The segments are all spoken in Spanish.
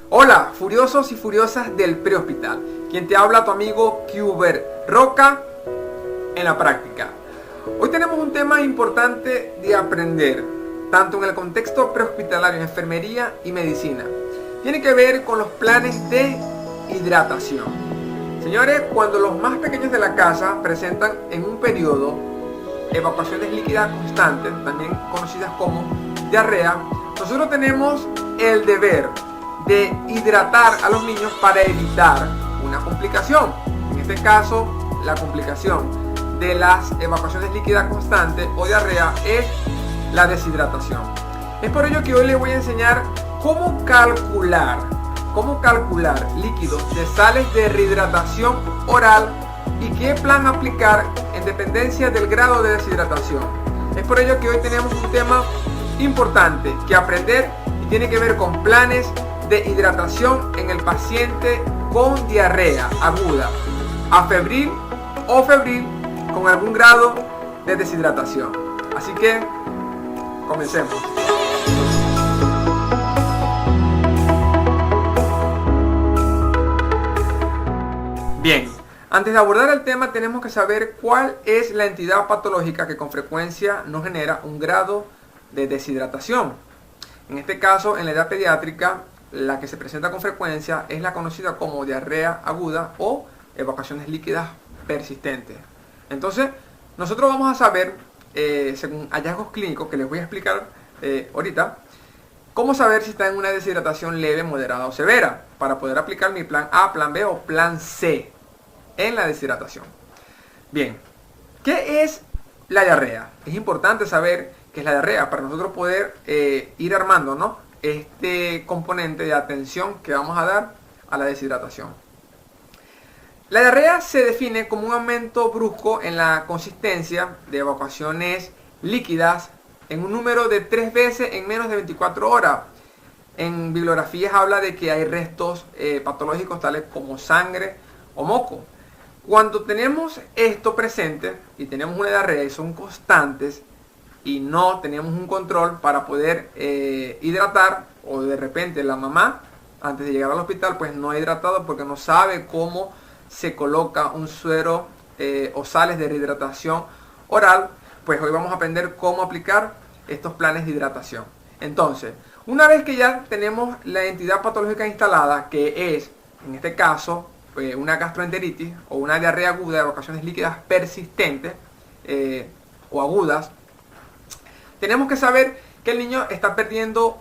Hola, furiosos y furiosas del prehospital. Quien te habla, tu amigo Cuber Roca en la práctica. Hoy tenemos un tema importante de aprender, tanto en el contexto prehospitalario, en enfermería y medicina. Tiene que ver con los planes de hidratación. Señores, cuando los más pequeños de la casa presentan en un periodo evacuaciones líquidas constantes, también conocidas como diarrea, nosotros tenemos el deber de hidratar a los niños para evitar una complicación. En este caso, la complicación de las evacuaciones líquidas constantes o diarrea es la deshidratación. Es por ello que hoy les voy a enseñar cómo calcular líquidos de sales de rehidratación oral y qué plan aplicar en dependencia del grado de deshidratación. Es por ello que hoy tenemos un tema importante que aprender y tiene que ver con planes de hidratación en el paciente con diarrea aguda, afebril o febril con algún grado de deshidratación. Así que comencemos. Bien, antes de abordar el tema tenemos que saber cuál es la entidad patológica que con frecuencia nos genera un grado de deshidratación. En este caso, en la edad pediátrica, la que se presenta con frecuencia es la conocida como diarrea aguda o evacuaciones líquidas persistentes. Entonces, nosotros vamos a saber, según hallazgos clínicos que les voy a explicar ahorita, cómo saber si está en una deshidratación leve, moderada o severa, para poder aplicar mi plan A, plan B o plan C en la deshidratación. Bien, ¿qué es la diarrea? Es importante saber qué es la diarrea para nosotros poder ir armando, ¿no?, este componente de atención que vamos a dar a la deshidratación. La diarrea se define como un aumento brusco en la consistencia de evacuaciones líquidas en un número de 3 veces en menos de 24 horas. En bibliografías habla de que hay restos patológicos tales como sangre o moco. Cuando tenemos esto presente y tenemos una diarrea y son constantes y no tenemos un control para poder hidratar, o de repente la mamá antes de llegar al hospital pues no ha hidratado porque no sabe cómo se coloca un suero o sales de rehidratación oral, pues hoy vamos a aprender cómo aplicar estos planes de hidratación. Entonces, una vez que ya tenemos la entidad patológica instalada, que es en este caso una gastroenteritis o una diarrea aguda de evacuaciones líquidas persistentes o agudas, tenemos que saber que el niño está perdiendo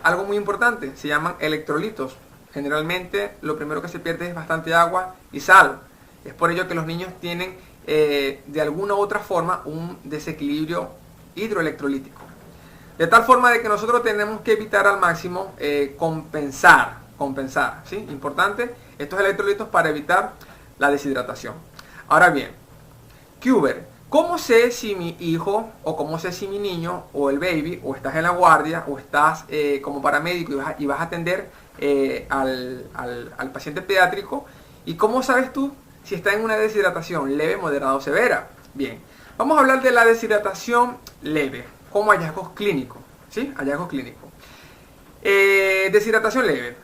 algo muy importante, se llaman electrolitos. Generalmente lo primero que se pierde es bastante agua y sal. Es por ello que los niños tienen de alguna u otra forma un desequilibrio hidroelectrolítico. De tal forma de que nosotros tenemos que evitar al máximo compensar, ¿sí? Importante estos electrolitos para evitar la deshidratación. Ahora bien, Cuber, ¿cómo sé si mi hijo o cómo sé si mi niño o el baby o estás en la guardia o estás como paramédico y vas a atender al paciente pediátrico? ¿Y cómo sabes tú si está en una deshidratación leve, moderada o severa? Bien, vamos a hablar de la deshidratación leve como hallazgos clínicos, ¿sí? Hallazgos clínicos. Deshidratación leve.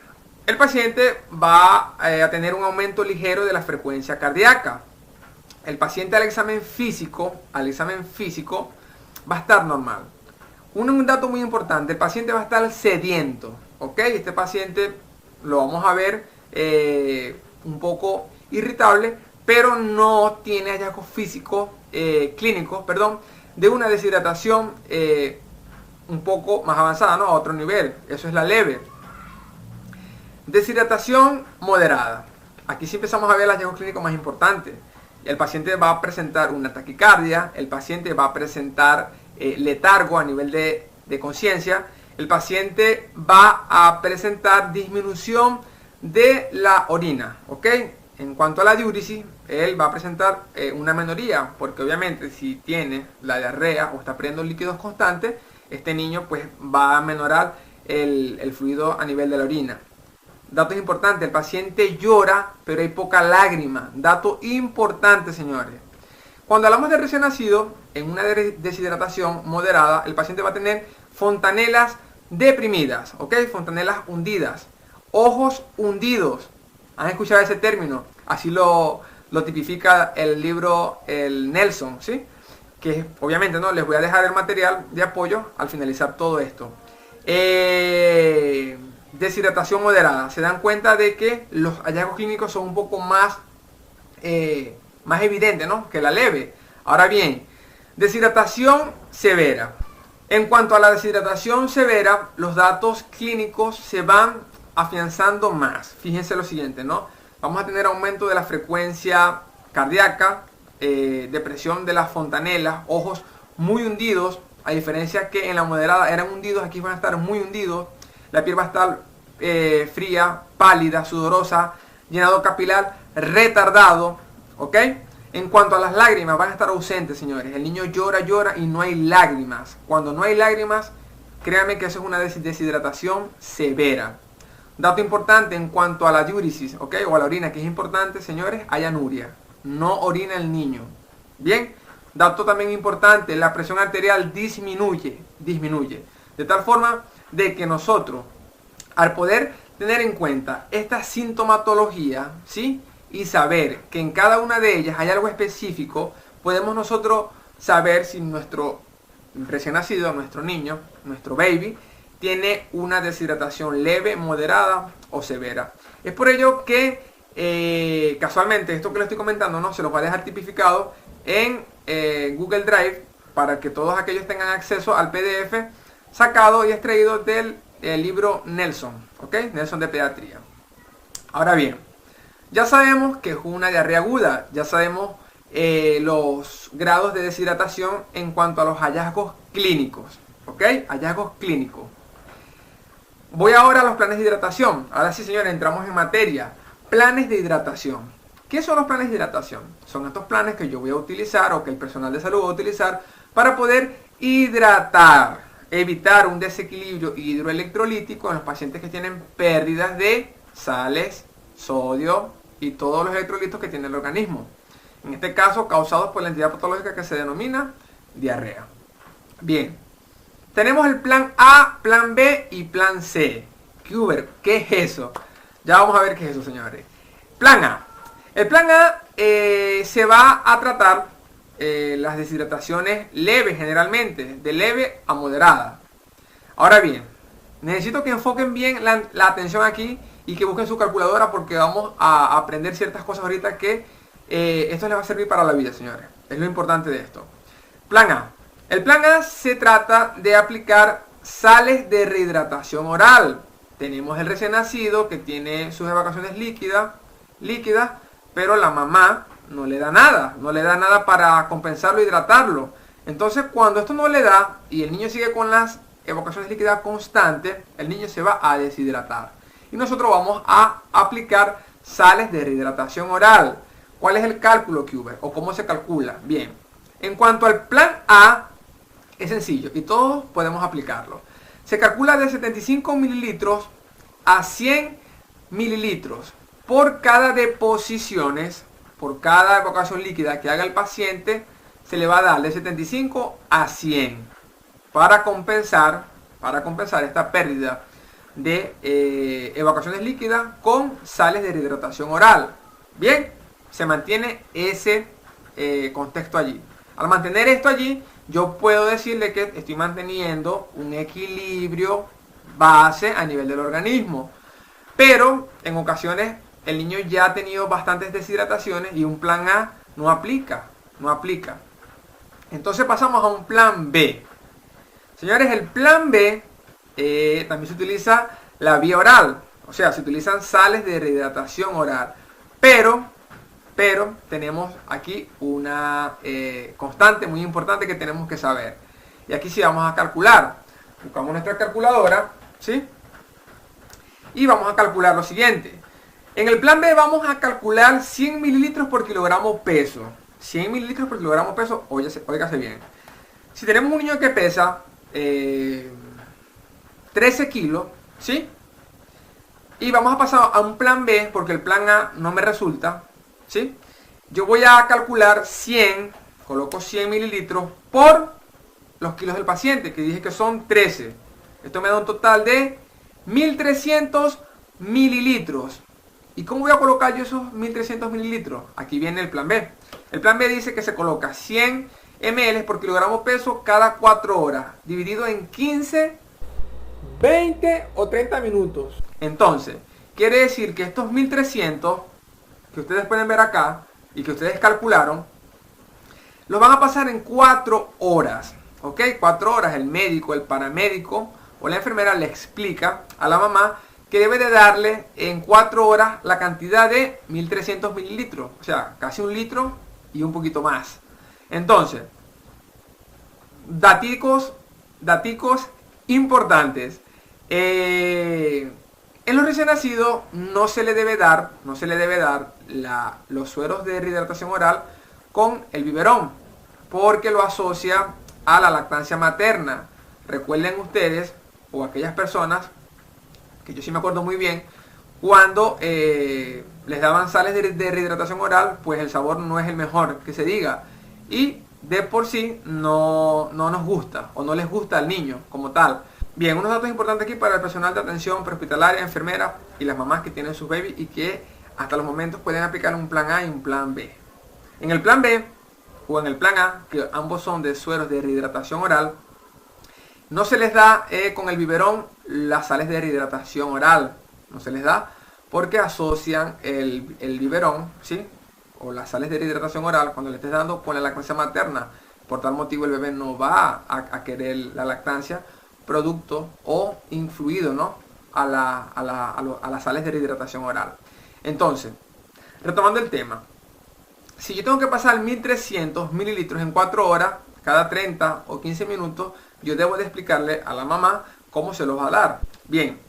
El paciente va a tener un aumento ligero de la frecuencia cardíaca. El paciente al examen físico va a estar normal. Un dato muy importante, el paciente va a estar sediento, ¿ok? Este paciente lo vamos a ver un poco irritable, pero no tiene hallazgos físicos, clínicos, de una deshidratación un poco más avanzada, ¿no?, a otro nivel. Eso es la leve. Deshidratación moderada. Aquí sí empezamos a ver el hallazgo clínico más importante. El paciente va a presentar una taquicardia, el paciente va a presentar letargo a nivel de conciencia, el paciente va a presentar disminución de la orina, ¿ok? En cuanto a la diúresis, él va a presentar una menoría, porque obviamente si tiene la diarrea o está perdiendo líquidos constantes, este niño pues va a menorar el fluido a nivel de la orina. Dato importante, el paciente llora, pero hay poca lágrima. Dato importante, señores. Cuando hablamos de recién nacido, en una deshidratación moderada, el paciente va a tener fontanelas deprimidas, ¿ok? Fontanelas hundidas. ojos hundidos. ¿Han escuchado ese término? Así lo tipifica el libro el Nelson, ¿sí? Que obviamente no les voy a dejar el material de apoyo al finalizar todo esto. Deshidratación moderada. Se dan cuenta de que los hallazgos clínicos son un poco más evidentes, ¿no?, que la leve. Ahora bien, deshidratación severa. En cuanto a la deshidratación severa, los datos clínicos se van afianzando más. Fíjense lo siguiente, ¿no? Vamos a tener aumento de la frecuencia cardíaca, depresión de las fontanelas, ojos muy hundidos, a diferencia que en la moderada eran hundidos, aquí van a estar muy hundidos, la piel va a estar fría, pálida, sudorosa, llenado capilar, retardado, ¿ok? En cuanto a las lágrimas, van a estar ausentes, señores. El niño llora y no hay lágrimas. Cuando no hay lágrimas, créanme que eso es una deshidratación severa. Dato importante en cuanto a la diúresis, ¿ok? O a la orina, que es importante, señores, hay anuria. No orina el niño. Bien, dato también importante, la presión arterial disminuye. De tal forma de que nosotros, al poder tener en cuenta esta sintomatología, ¿sí?, y saber que en cada una de ellas hay algo específico, podemos nosotros saber si nuestro recién nacido, nuestro niño, nuestro baby, tiene una deshidratación leve, moderada o severa. Es por ello que casualmente esto que les estoy comentando, ¿no?, se los va a dejar tipificado en Google Drive para que todos aquellos tengan acceso al PDF sacado y extraído del libro Nelson, ¿ok? Nelson de pediatría. Ahora bien, ya sabemos que es una diarrea aguda, ya sabemos los grados de deshidratación en cuanto a los hallazgos clínicos, ¿ok? Hallazgos clínicos. Voy ahora a los planes de hidratación. Ahora sí, señores, entramos en materia. Planes de hidratación. ¿Qué son los planes de hidratación? Son estos planes que yo voy a utilizar o que el personal de salud va a utilizar para poder hidratar, evitar un desequilibrio hidroelectrolítico en los pacientes que tienen pérdidas de sales, sodio y todos los electrolitos que tiene el organismo. En este caso, causados por la entidad patológica que se denomina diarrea. Bien, tenemos el plan A, plan B y plan C. ¿Qué es eso? Ya vamos a ver qué es eso, señores. Plan A. El plan A se va a tratar las deshidrataciones leves generalmente, de leve a moderada. Ahora bien, necesito que enfoquen bien la atención aquí y que busquen su calculadora porque vamos a aprender ciertas cosas ahorita que esto les va a servir para la vida, señores. Es lo importante de esto. Plan A. El plan A se trata de aplicar sales de rehidratación oral. Tenemos el recién nacido que tiene sus evacuaciones líquidas, pero la mamá no le da nada para compensarlo, hidratarlo. Entonces, cuando esto no le da y el niño sigue con las evacuaciones líquidas constantes, el niño se va a deshidratar. Y nosotros vamos a aplicar sales de rehidratación oral. ¿Cuál es el cálculo, Cuber? ¿O cómo se calcula? Bien, en cuanto al plan A, es sencillo y todos podemos aplicarlo. Se calcula de 75 mililitros a 100 mililitros por cada deposiciones, por cada evacuación líquida que haga el paciente, se le va a dar de 75 a 100 para compensar esta pérdida de evacuaciones líquidas con sales de rehidratación oral. Bien, se mantiene ese contexto allí. Al mantener esto allí, yo puedo decirle que estoy manteniendo un equilibrio base a nivel del organismo. Pero en ocasiones el niño ya ha tenido bastantes deshidrataciones y un plan A no aplica. Entonces pasamos a un plan B. Señores, el plan B también se utiliza la vía oral. O sea, se utilizan sales de rehidratación oral. Pero tenemos aquí una constante muy importante que tenemos que saber. Y aquí sí vamos a calcular. Buscamos nuestra calculadora, ¿sí? Y vamos a calcular lo siguiente. En el plan B vamos a calcular 100 mililitros por kilogramo peso. 100 mililitros por kilogramo peso, óigase bien. Si tenemos un niño que pesa 13 kilos, ¿sí? Y vamos a pasar a un plan B porque el plan A no me resulta, ¿sí? Yo voy a calcular 100, coloco 100 mililitros por los kilos del paciente, que dije que son 13. Esto me da un total de 1300 mililitros. ¿Y cómo voy a colocar yo esos 1300 mililitros? Aquí viene el plan B. El plan B dice que se coloca 100 ml por kilogramo peso cada 4 horas, dividido en 15, 20 o 30 minutos. Entonces, quiere decir que estos 1300 que ustedes pueden ver acá y que ustedes calcularon, los van a pasar en 4 horas. ¿Ok? 4 horas. El médico, el paramédico o la enfermera le explica a la mamá que debe de darle en 4 horas la cantidad de 1300 mililitros. O sea, casi 1 litro y un poquito más. Entonces, daticos importantes. En los recién nacidos no se le debe dar los sueros de rehidratación oral con el biberón, porque lo asocia a la lactancia materna. Recuerden ustedes, o aquellas personas, que yo sí me acuerdo muy bien, cuando les daban sales de rehidratación oral, pues el sabor no es el mejor que se diga. Y de por sí no nos gusta, o no les gusta al niño como tal. Bien, unos datos importantes aquí para el personal de atención prehospitalaria, enfermeras y las mamás que tienen sus babies y que hasta los momentos pueden aplicar un plan A y un plan B. En el plan B o en el plan A, que ambos son de sueros de rehidratación oral, no se les da con el biberón las sales de rehidratación oral. No se les da porque asocian el biberón, ¿sí?, o las sales de rehidratación oral cuando le estés dando con la lactancia materna. Por tal motivo el bebé no va a querer la lactancia producto o influido, ¿no?, a las sales de rehidratación oral. Entonces, retomando el tema, si yo tengo que pasar 1300 mililitros en 4 horas, cada 30 o 15 minutos, yo debo de explicarle a la mamá cómo se los va a dar. Bien,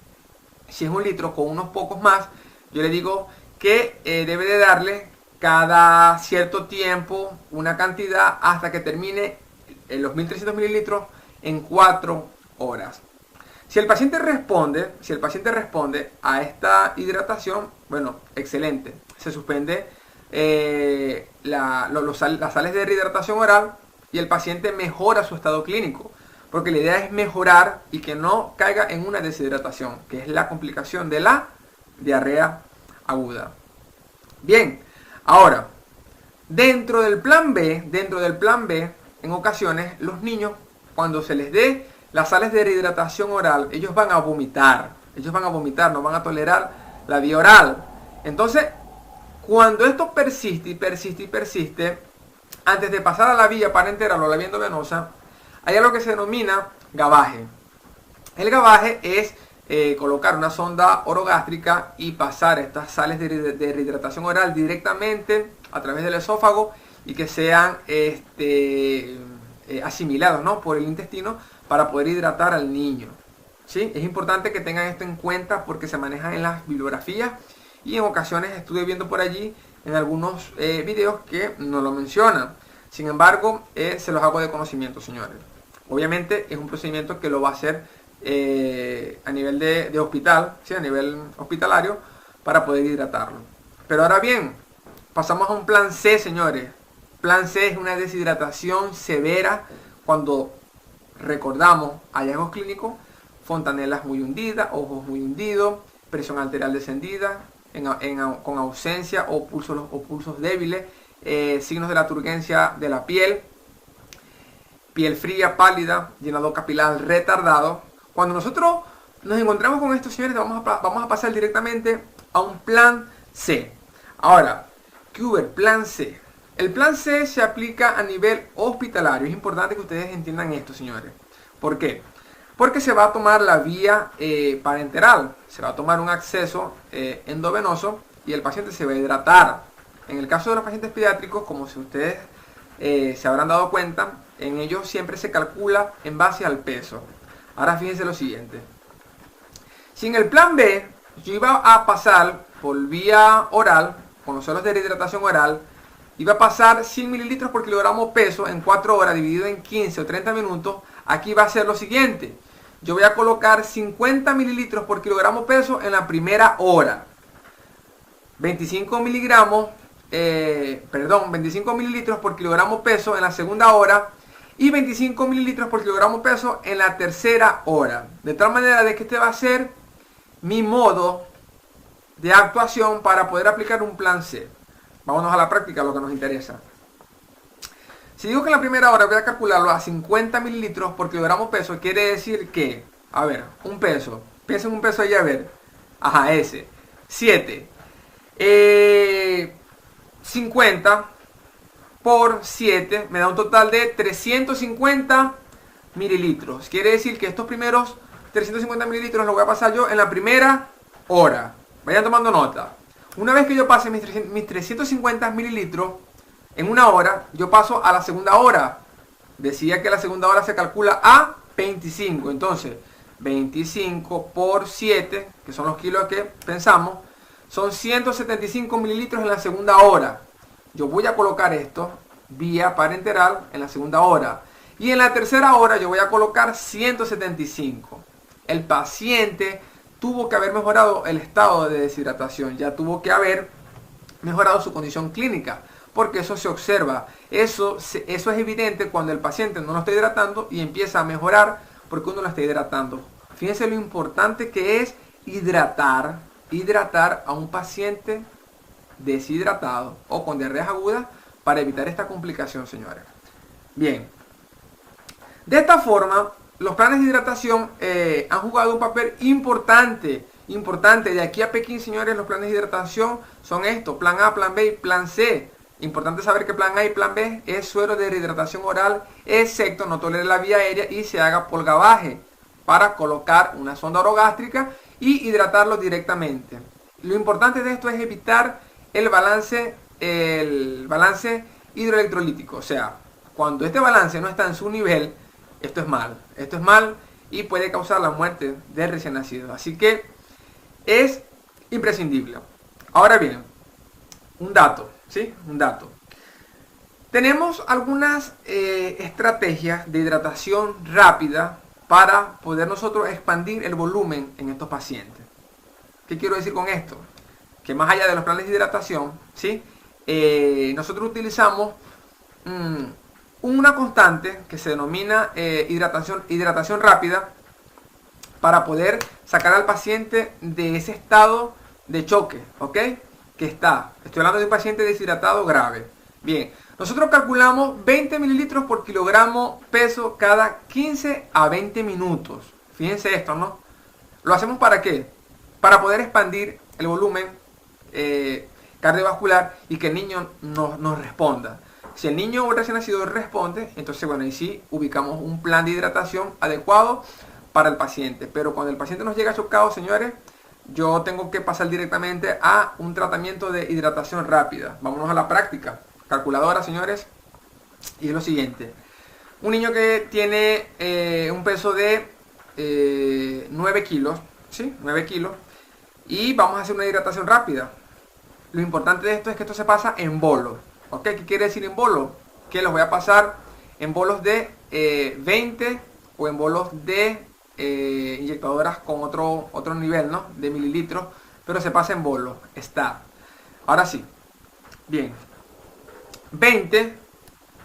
si es 1 litro con unos pocos más, yo le digo que debe de darle cada cierto tiempo una cantidad hasta que termine los 1300 mililitros en 4 horas. Si el paciente responde a esta hidratación, bueno, excelente. Se suspende las sales de rehidratación oral y el paciente mejora su estado clínico. Porque la idea es mejorar y que no caiga en una deshidratación, que es la complicación de la diarrea aguda. Bien, ahora, dentro del plan B, en ocasiones, los niños, cuando se les dé las sales de rehidratación oral, ellos van a vomitar, no van a tolerar la vía oral. Entonces, cuando esto persiste y persiste, antes de pasar a la vía parenteral o la vía endovenosa, hay algo que se denomina gavaje. El gavaje es colocar una sonda orogástrica y pasar estas sales de rehidratación oral directamente a través del esófago y que sean asimilados, ¿no?, por el intestino para poder hidratar al niño. ¿Sí? Es importante que tengan esto en cuenta porque se maneja en las bibliografías y en ocasiones estuve viendo por allí en algunos videos que no lo mencionan. Sin embargo, se los hago de conocimiento, señores. Obviamente es un procedimiento que lo va a hacer a nivel de hospital, ¿sí?, a nivel hospitalario, para poder hidratarlo. Pero ahora bien, pasamos a un plan C, señores. Plan C es una deshidratación severa cuando recordamos hallazgos clínicos, fontanelas muy hundidas, ojos muy hundidos, presión arterial descendida, con ausencia o pulsos débiles, signos de la turgencia de la piel fría, pálida, llenado capilar retardado. Cuando nosotros nos encontramos con estos, señores, vamos a pasar directamente a un plan C. Ahora, ¿qué hubo el plan C? El plan C se aplica a nivel hospitalario. Es importante que ustedes entiendan esto, señores. ¿Por qué? Porque se va a tomar la vía parenteral. Se va a tomar un acceso endovenoso y el paciente se va a hidratar. En el caso de los pacientes pediátricos, como si ustedes se habrán dado cuenta, en ellos siempre se calcula en base al peso. Ahora fíjense lo siguiente. Si en el plan B yo iba a pasar por vía oral, con los sueros de rehidratación oral, iba a pasar 100 mililitros por kilogramo peso en 4 horas dividido en 15 o 30 minutos, aquí va a ser lo siguiente. Yo voy a colocar 50 mililitros por kilogramo peso en la primera hora. 25 mililitros por kilogramo peso en la segunda hora y 25 mililitros por kilogramo peso en la tercera hora. De tal manera de que este va a ser mi modo de actuación para poder aplicar un plan C. Vámonos a la práctica, lo que nos interesa. Si digo que en la primera hora voy a calcularlo a 50 mililitros por kilogramo peso, quiere decir que, a ver, un peso, piensen un peso ahí, a ver, ajá, ese, 7, 50 por 7 me da un total de 350 mililitros. Quiere decir que estos primeros 350 mililitros los voy a pasar yo en la primera hora. Vayan tomando nota. Una vez que yo pase mis 350 mililitros en una hora, yo paso a la segunda hora. Decía que la segunda hora se calcula a 25. Entonces, 25 por 7, que son los kilos que pensamos, son 175 mililitros en la segunda hora. Yo voy a colocar esto vía parenteral en la segunda hora. Y en la tercera hora yo voy a colocar 175. El paciente tuvo que haber mejorado el estado de deshidratación. Ya tuvo que haber mejorado su condición clínica. Porque eso se observa. Eso es evidente cuando el paciente no lo está hidratando y empieza a mejorar porque uno lo está hidratando. Fíjense lo importante que es hidratar a un paciente deshidratado o con diarreas agudas para evitar esta complicación, señores. Bien, de esta forma los planes de hidratación han jugado un papel importante. De aquí a Pekín, señores, los planes de hidratación son estos: plan A, plan B y plan C. Importante saber que plan A y plan B es suero de rehidratación oral, excepto no tolere la vía aérea y se haga por gavaje, para colocar una sonda orogástrica y hidratarlo directamente. Lo importante de esto es evitar el balance hidroelectrolítico. O sea, cuando este balance no está en su nivel, esto es mal y puede causar la muerte del recién nacido. Así que es imprescindible. Ahora bien, un dato. ¿Sí? Un dato. Tenemos algunas estrategias de hidratación rápida para poder nosotros expandir el volumen en estos pacientes. ¿Qué quiero decir con esto? Que más allá de los planes de hidratación, ¿sí? Nosotros utilizamos una constante que se denomina hidratación rápida para poder sacar al paciente de ese estado de choque, ¿ok? Estoy hablando de un paciente deshidratado grave. Bien, nosotros calculamos 20 mililitros por kilogramo peso cada 15 a 20 minutos. Fíjense esto, ¿no? ¿Lo hacemos para qué? Para poder expandir el volumen cardiovascular y que el niño nos responda. Si el niño o el recién nacido responde, entonces bueno, ahí sí ubicamos un plan de hidratación adecuado para el paciente. Pero cuando el paciente nos llega chocado, señores, yo tengo que pasar directamente a un tratamiento de hidratación rápida. Vámonos a la práctica. Calculadora, señores. Y es lo siguiente. Un niño que tiene un peso de 9 kilos. ¿Sí? 9 kilos. Y vamos a hacer una hidratación rápida. Lo importante de esto es que esto se pasa en bolos. ¿Ok? ¿Qué quiere decir en bolos? Que los voy a pasar en bolos de 20 o en bolos de inyectadoras con otro nivel, ¿no? De mililitros, pero se pasa en bolos. Está. Ahora sí. Bien. 20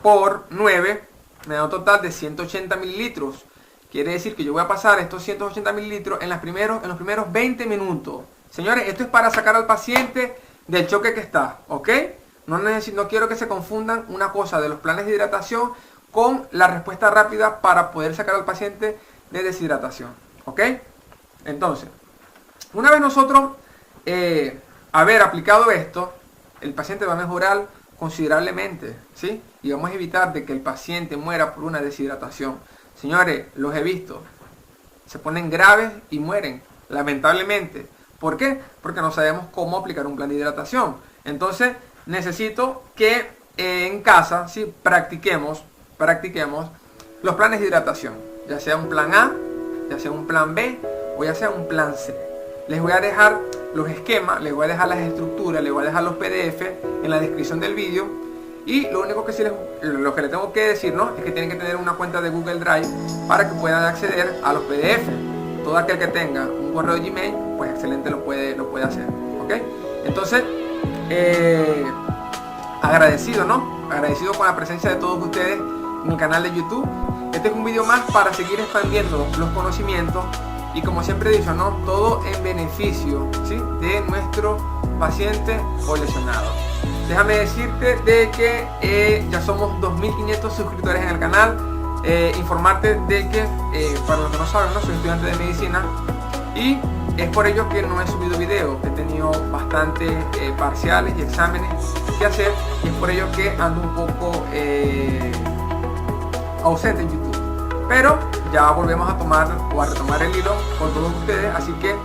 por 9 me da un total de 180 mililitros. Quiere decir que yo voy a pasar estos 180 mililitros en los primeros 20 minutos. Señores, esto es para sacar al paciente del choque que está, ¿ok? No quiero que se confundan una cosa de los planes de hidratación con la respuesta rápida para poder sacar al paciente de deshidratación, ¿ok? Entonces, una vez nosotros haber aplicado esto, el paciente va a mejorar considerablemente, ¿sí? Y vamos a evitar de que el paciente muera por una deshidratación. Señores, los he visto, se ponen graves y mueren, lamentablemente. ¿Por qué? Porque no sabemos cómo aplicar un plan de hidratación. Entonces, necesito que en casa, ¿sí? practiquemos los planes de hidratación. Ya sea un plan A, ya sea un plan B o ya sea un plan C. Les voy a dejar los esquemas, les voy a dejar las estructuras, les voy a dejar los PDF en la descripción del vídeo. Y lo único que lo que les tengo que decir, ¿no? Es que tienen que tener una cuenta de Google Drive para que puedan acceder a los PDF. Todo aquel que tenga un correo de Gmail, pues excelente, lo puede hacer, ¿ok? Entonces, agradecido, ¿no? Agradecido con la presencia de todos ustedes en mi canal de YouTube. Este es un vídeo más para seguir expandiendo los conocimientos y como siempre he dicho, ¿no? Todo en beneficio, ¿sí?, de nuestro paciente o lesionado. Déjame decirte de que ya somos 2.500 suscriptores en el canal. Informarte de que, para los que no saben, ¿no?, soy estudiante de medicina y es por ello que no he subido videos. He tenido bastantes parciales y exámenes que hacer y es por ello que ando un poco ausente en YouTube. Pero ya volvemos a tomar o a retomar el hilo con todos ustedes, así que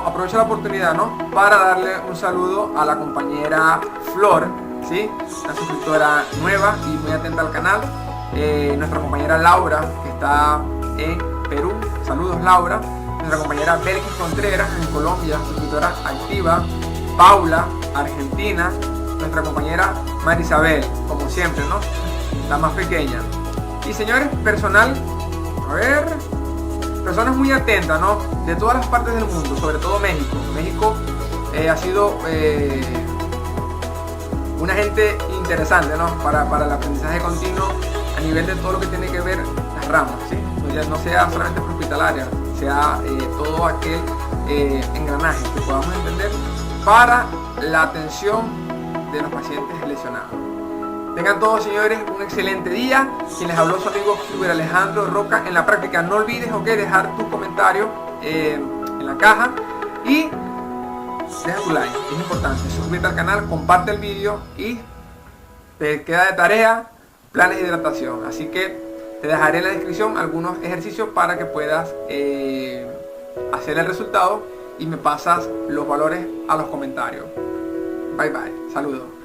aprovecho la oportunidad, ¿no?, para darle un saludo a la compañera Flor, ¿sí?, una suscriptora nueva y muy atenta al canal. Nuestra compañera Laura, que está en Perú, saludos Laura. Nuestra compañera Belkis Contreras en Colombia, suscriptora activa. Paula, Argentina. Nuestra compañera Marisabel, como siempre, ¿no?, la más pequeña. Y señores, personas muy atentas, ¿no?, de todas las partes del mundo, sobre todo México. México ha sido una gente interesante, ¿no?, para el aprendizaje continuo a nivel de todo lo que tiene que ver las ramas, ¿sí? No sea solamente hospitalaria, sea todo aquel engranaje que podamos entender para la atención de los pacientes lesionados. Tengan todos, señores, un excelente día. Quien les habló su amigo Huber Alejandro Roca en la práctica. No olvides, dejar tu comentario en la caja y deja tu like, es importante. Suscríbete al canal, comparte el vídeo y te queda de tarea planes de hidratación. Así que te dejaré en la descripción algunos ejercicios para que puedas hacer el resultado y me pasas los valores a los comentarios. Bye bye, saludos.